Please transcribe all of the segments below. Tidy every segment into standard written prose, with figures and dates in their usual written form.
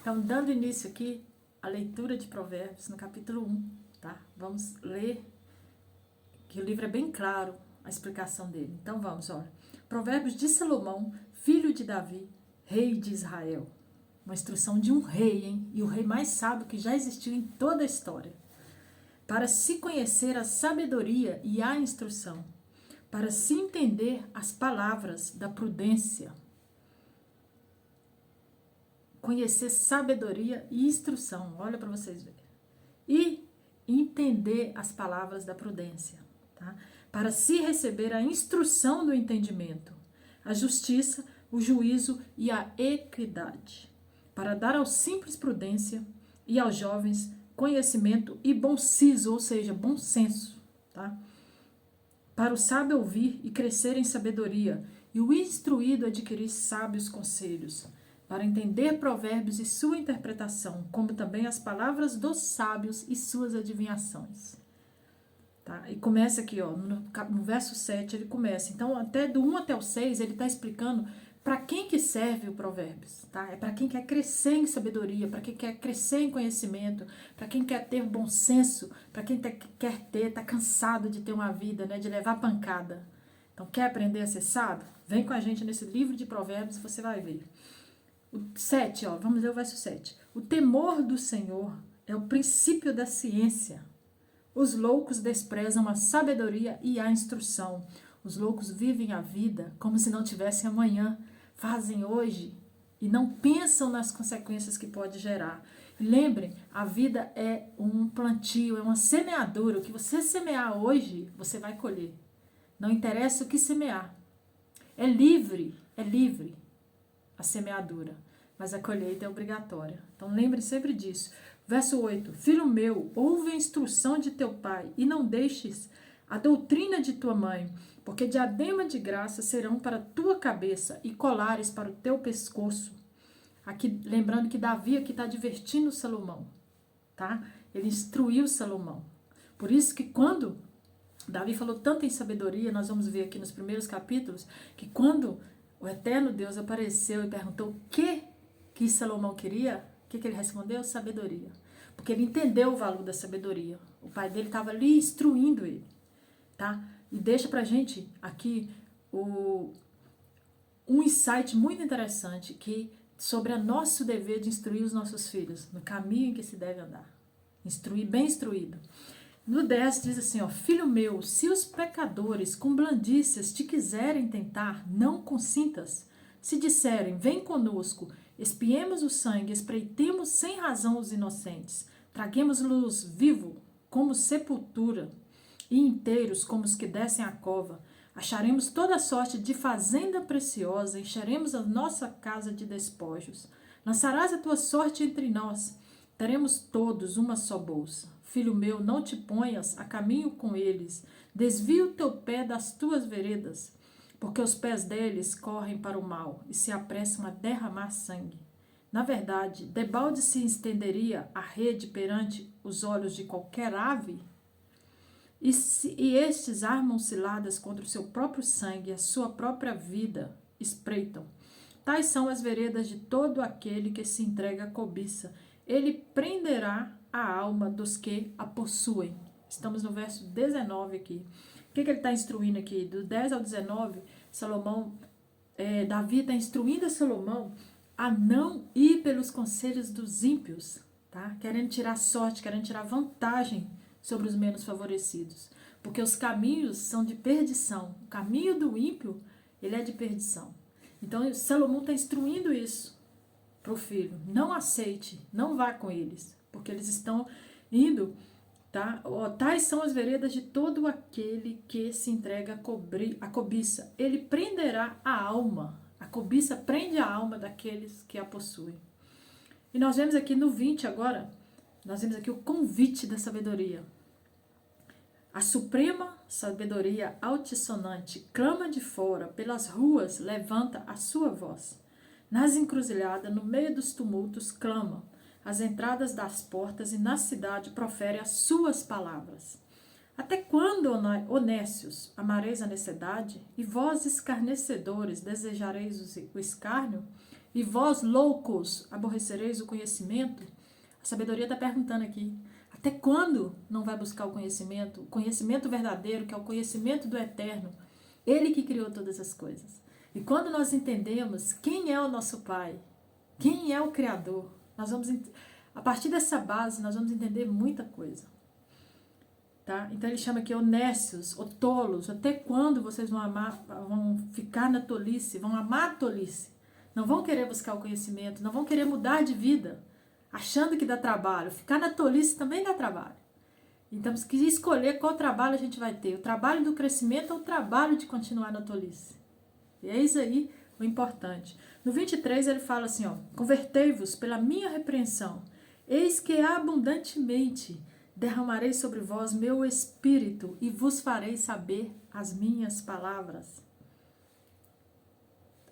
Então, dando início aqui à leitura de Provérbios, no capítulo 1, tá? Vamos ler, que o livro é bem claro, a explicação dele. Então, vamos, olha. Provérbios de Salomão, filho de Davi, rei de Israel. Uma instrução de um rei, hein? E o rei mais sábio que já existiu em toda a história. Para se conhecer a sabedoria e a instrução, para se entender as palavras da prudência. Conhecer sabedoria e instrução, olha para vocês verem. E entender as palavras da prudência, tá? Para se receber a instrução do entendimento, a justiça, o juízo e a equidade. Para dar aos simples prudência e aos jovens conhecimento e bom siso, ou seja, bom senso, tá? Para o sábio ouvir e crescer em sabedoria, e o instruído adquirir sábios conselhos, para entender provérbios e sua interpretação, como também as palavras dos sábios e suas adivinhações. Tá? E começa aqui, ó, no verso 7, ele começa. Então, até do 1 até o 6, ele está explicando para quem que serve o provérbios. Tá? É para quem quer crescer em sabedoria, para quem quer crescer em conhecimento, para quem quer ter bom senso, para quem quer ter, está cansado de ter uma vida, né, de levar pancada. Então, quer aprender a ser sábio? Vem com a gente nesse livro de provérbios, você vai ver. O 7, ó, vamos ler o verso 7. O temor do Senhor é o princípio da ciência. Os loucos desprezam a sabedoria e a instrução. Os loucos vivem a vida como se não tivessem amanhã. Fazem hoje e não pensam nas consequências que pode gerar. Lembrem, a vida é um plantio, é uma semeadura. O que você semear hoje, você vai colher. Não interessa o que semear. É livre a semeadura, mas a colheita é obrigatória. Então lembre sempre disso. Verso 8. Filho meu, ouve a instrução de teu pai e não deixes a doutrina de tua mãe, porque diadema de graça serão para a tua cabeça e colares para o teu pescoço. Aqui, lembrando que Davi aqui está advertindo Salomão, tá? Ele instruiu Salomão. Por isso que quando Davi falou tanto em sabedoria, nós vamos ver aqui nos primeiros capítulos, que quando o eterno Deus apareceu e perguntou o que Salomão queria, o que ele respondeu? Sabedoria. Porque ele entendeu o valor da sabedoria. O pai dele estava ali instruindo ele, tá? E deixa pra gente aqui um insight muito interessante sobre o nosso dever de instruir os nossos filhos no caminho em que se deve andar. Instruir, bem instruído. No 10 diz assim, ó, filho meu, se os pecadores com blandícias te quiserem tentar, não consintas. Se disserem, vem conosco, espiemos o sangue, espreitemos sem razão os inocentes, traguemos-los vivo como sepultura e inteiros como os que descem a cova. Acharemos toda sorte de fazenda preciosa, encheremos a nossa casa de despojos. Lançarás a tua sorte entre nós, teremos todos uma só bolsa. Filho meu, não te ponhas a caminho com eles, desvia o teu pé das tuas veredas, porque os pés deles correm para o mal e se apressam a derramar sangue. Na verdade, debalde se estenderia a rede perante os olhos de qualquer ave? E estes armam ciladas contra o seu próprio sangue, a sua própria vida espreitam. Tais são as veredas de todo aquele que se entrega à cobiça. Ele prenderá a alma dos que a possuem. Estamos no verso 19 aqui. O que ele está instruindo aqui? Do 10 ao 19, Davi está instruindo a Salomão a não ir pelos conselhos dos ímpios, tá? Querendo tirar sorte, querendo tirar vantagem sobre os menos favorecidos. Porque os caminhos são de perdição. O caminho do ímpio, ele é de perdição. Então, Salomão está instruindo isso para o filho. Não aceite, não vá com eles, porque eles estão indo, tá? Tais são as veredas de todo aquele que se entrega à cobiça. Ele prenderá a alma. A cobiça prende a alma daqueles que a possuem. E nós vemos aqui no 20 agora, nós vemos aqui o convite da sabedoria. A suprema sabedoria altissonante clama de fora, pelas ruas levanta a sua voz. Nas encruzilhadas, no meio dos tumultos, clama. Às entradas das portas e na cidade profere as suas palavras. Até quando, honestos, amareis a necessidade? E vós, escarnecedores, desejareis o escárnio? E vós, loucos, aborrecereis o conhecimento? A sabedoria está perguntando aqui. Até quando não vai buscar o conhecimento? O conhecimento verdadeiro, que é o conhecimento do eterno. Ele que criou todas as coisas. E quando nós entendemos quem é o nosso Pai, quem é o Criador, nós vamos, a partir dessa base, nós vamos entender muita coisa. Tá? Então ele chama aqui honestos, ou tolos. Até quando vocês vão ficar na tolice, vão amar a tolice? Não vão querer buscar o conhecimento, não vão querer mudar de vida, achando que dá trabalho. Ficar na tolice também dá trabalho. Então temos que escolher qual trabalho a gente vai ter. O trabalho do crescimento ou o trabalho de continuar na tolice. E é isso aí o importante. No 23 ele fala assim, ó, convertei-vos pela minha repreensão, eis que abundantemente derramarei sobre vós meu espírito e vos farei saber as minhas palavras.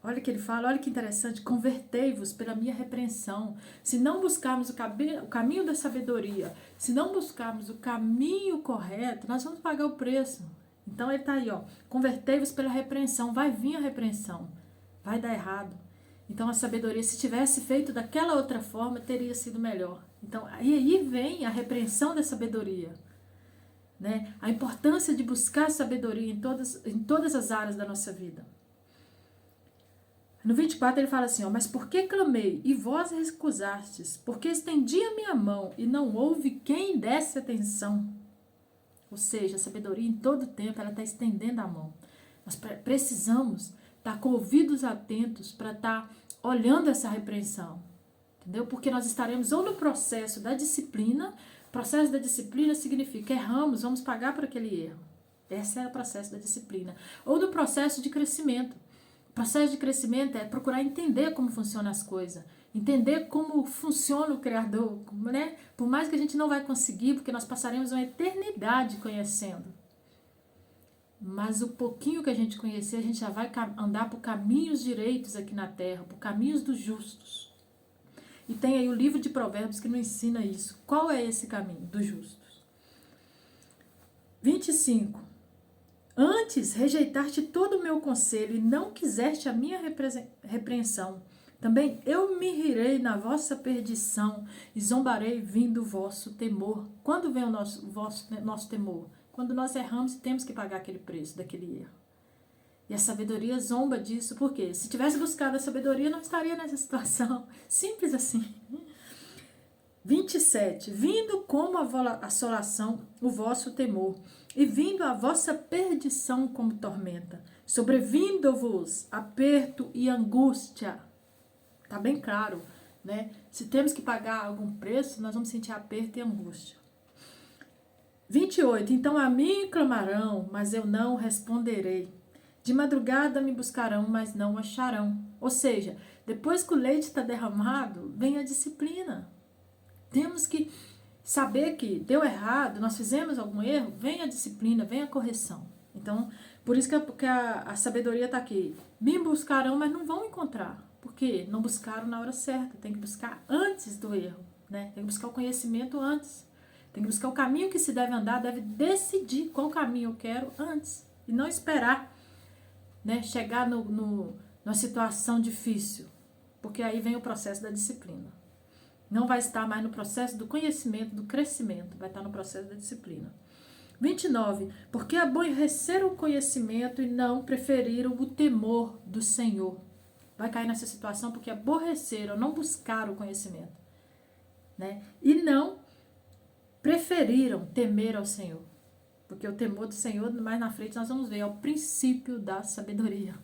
Olha o que ele fala, olha que interessante, convertei-vos pela minha repreensão. Se não buscarmos o caminho da sabedoria, se não buscarmos o caminho correto, nós vamos pagar o preço. Então ele está aí, ó, convertei-vos pela repreensão, vai vir a repreensão, vai dar errado. Então a sabedoria, se tivesse feito daquela outra forma, teria sido melhor. Então aí vem a repreensão da sabedoria. Né? A importância de buscar sabedoria em todas as áreas da nossa vida. No 24 ele fala assim, ó, mas por que clamei e vós recusastes? Porque estendi a minha mão e não houve quem desse atenção. Ou seja, a sabedoria em todo tempo ela está estendendo a mão. Nós precisamos estar com ouvidos atentos para estar olhando essa repreensão. Entendeu? Porque nós estaremos ou no processo da disciplina. O processo da disciplina significa erramos, vamos pagar por aquele erro. Esse é o processo da disciplina. Ou no processo de crescimento. O processo de crescimento é procurar entender como funcionam as coisas, entender como funciona o Criador, né? Por mais que a gente não vai conseguir, porque nós passaremos uma eternidade conhecendo. Mas o pouquinho que a gente conhecer, a gente já vai andar por caminhos direitos aqui na terra, por caminhos dos justos. E tem aí o livro de Provérbios que nos ensina isso. Qual é esse caminho dos justos? 25. Antes rejeitaste todo o meu conselho e não quiseste a minha repreensão. Também eu me rirei na vossa perdição e zombarei vindo o vosso temor. Quando vem o nosso temor? Quando nós erramos e temos que pagar aquele preço daquele erro. E a sabedoria zomba disso, por quê? Se tivesse buscado a sabedoria, não estaria nessa situação. Simples assim. 27. Vindo como a assolação o vosso temor, e vindo a vossa perdição como tormenta, sobrevindo-vos aperto e angústia. Tá bem claro, né? Se temos que pagar algum preço, nós vamos sentir aperto e angústia. 28. Então a mim clamarão, mas eu não responderei. De madrugada me buscarão, mas não acharão. Ou seja, depois que o leite está derramado, vem a disciplina. Temos que saber que deu errado, nós fizemos algum erro, vem a disciplina, vem a correção. Então, por isso que a sabedoria está aqui. Me buscarão, mas não vão encontrar. Por quê? Não buscaram na hora certa. Tem que buscar antes do erro. Né? Tem que buscar o conhecimento antes. Tem que buscar o caminho que se deve andar, deve decidir qual caminho eu quero antes. E não esperar, né, chegar numa situação difícil. Porque aí vem o processo da disciplina. Não vai estar mais no processo do conhecimento, do crescimento. Vai estar no processo da disciplina. 29. Porque aborreceram o conhecimento e não preferiram o temor do Senhor. Vai cair nessa situação porque aborreceram, não buscaram o conhecimento. Né? E não preferiram temer ao Senhor. Porque o temor do Senhor, mais na frente, nós vamos ver, é o princípio da sabedoria.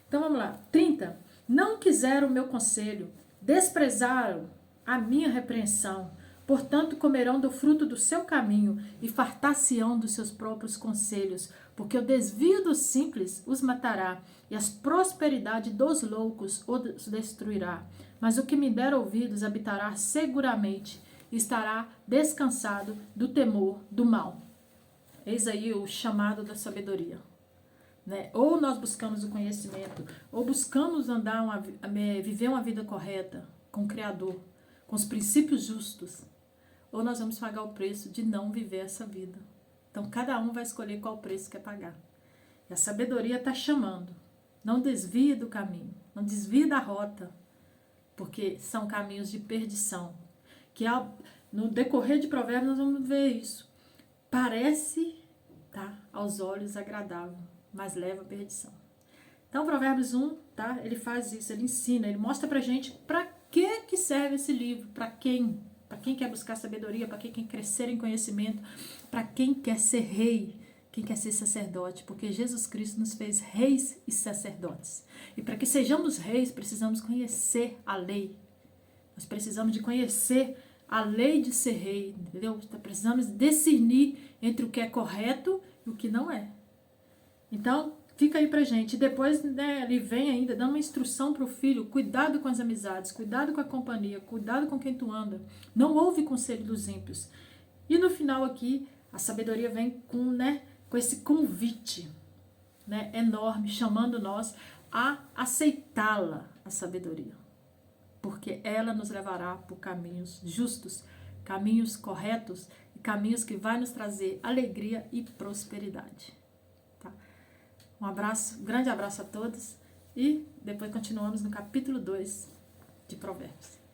Então vamos lá. 30. Não quiseram o meu conselho, desprezaram a minha repreensão, portanto comerão do fruto do seu caminho e fartar-se-ão dos seus próprios conselhos, porque o desvio dos simples os matará e as prosperidade dos loucos os destruirá. Mas o que me der ouvidos habitará seguramente e estará descansado do temor do mal. Eis aí o chamado da sabedoria. Né? Ou nós buscamos o conhecimento, ou buscamos viver uma vida correta com o Criador, com os princípios justos, ou nós vamos pagar o preço de não viver essa vida. Então, cada um vai escolher qual preço quer pagar. E a sabedoria está chamando. Não desvie do caminho, não desvie da rota. porque são caminhos de perdição. Que no decorrer de Provérbios nós vamos ver isso. Parece, tá, aos olhos agradável, mas leva à perdição. Então, Provérbios 1, tá, ele faz isso, ele ensina, ele mostra pra gente pra que serve esse livro, pra quem? Pra quem quer buscar sabedoria, pra quem quer crescer em conhecimento, pra quem quer ser rei, quem quer ser sacerdote, porque Jesus Cristo nos fez reis e sacerdotes. E para que sejamos reis, precisamos conhecer a lei. Nós precisamos de conhecer a lei de ser rei, entendeu? Precisamos discernir entre o que é correto e o que não é. Então, fica aí pra gente. E depois, né, ele vem ainda dando uma instrução pro filho: cuidado com as amizades, cuidado com a companhia, cuidado com quem tu anda. Não ouve conselho dos ímpios. E no final aqui, a sabedoria vem com esse convite, né, enorme, chamando nós a aceitá-la, a sabedoria. Porque ela nos levará por caminhos justos, caminhos corretos e caminhos que vai nos trazer alegria e prosperidade. Tá? Um abraço, um grande abraço a todos e depois continuamos no capítulo 2 de Provérbios.